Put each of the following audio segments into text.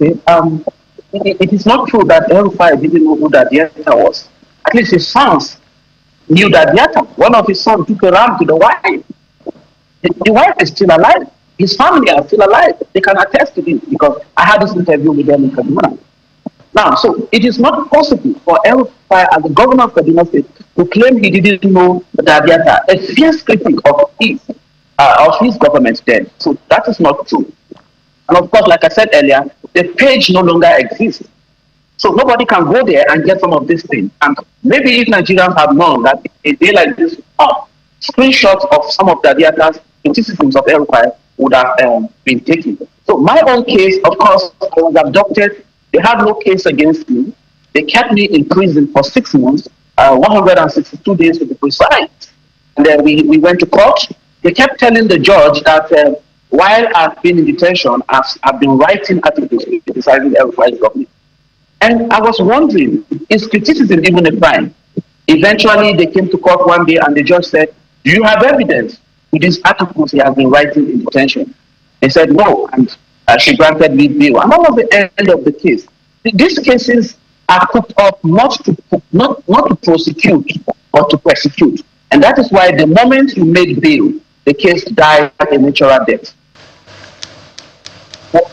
Okay. It is not true that El-Rufai didn't know who that Diatta was. At least his sons knew that Diatta. One of his sons took a ram to the wife. The wife is still alive. His family are still alive. They can attest to this because I had this interview with them in Kaduna. Now, so it is not possible for El-Rufai as the governor of Kaduna State to claim he didn't know that Diatta, a fierce critic of his government then. So that is not true. And of course, like I said earlier, the page no longer exists. So nobody can go there and get some of these things. And maybe if Nigerians have known that a day like this, screenshots of some of the Diatta's criticisms of El-Rufai would have been taken. So my own case, of course, I was abducted. They had no case against me. They kept me in prison for 6 months, 162 days to be precise. And then we went to court. They kept telling the judge that while I've been in detention, I've been writing articles criticizing El-Rufai's government. And I was wondering, is criticism even a crime? Eventually, they came to court one day and the judge said, do you have evidence to these articles he has been writing in detention? They said no, and she granted me bail. And that was the end of the case. These cases are cooked up not to prosecute, but to persecute. And that is why the moment you make bail, the case died a natural death.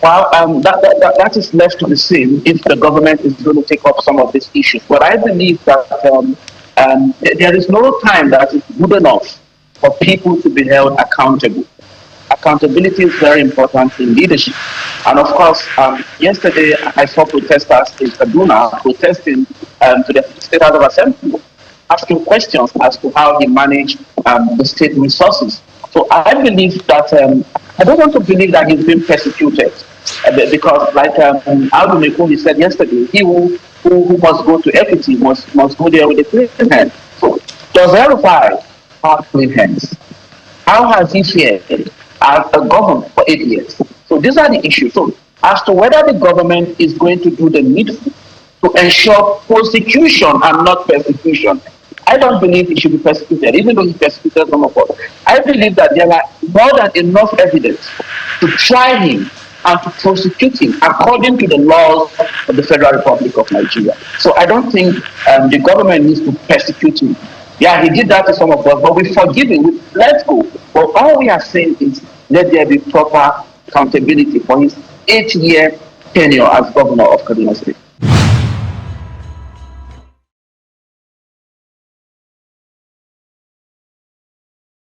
Well, that is left to be seen if the government is going to take up some of these issues. But I believe that there is no time that is good enough for people to be held accountable. Accountability is very important in leadership. And of course, yesterday I saw protesters in Kaduna protesting to the State House of Assembly, asking questions as to how he managed the state resources. So I believe that, I don't want to believe that he's been persecuted because like Aldo Mekuni said yesterday, he who must go to equity must go there with a clean hand. So does El-Rufai have clean hands? How has he fared as a governor for 8 years? So these are the issues. So as to whether the government is going to do the needful to ensure prosecution and not persecution, I don't believe he should be persecuted, even though he persecuted some of us. I believe that there are more than enough evidence to try him and to prosecute him according to the laws of the Federal Republic of Nigeria. So I don't think the government needs to persecute him. Yeah, he did that to some of us, but we forgive him. Let's go. But all we are saying is let there be proper accountability for his 8-year tenure as governor of Kaduna State.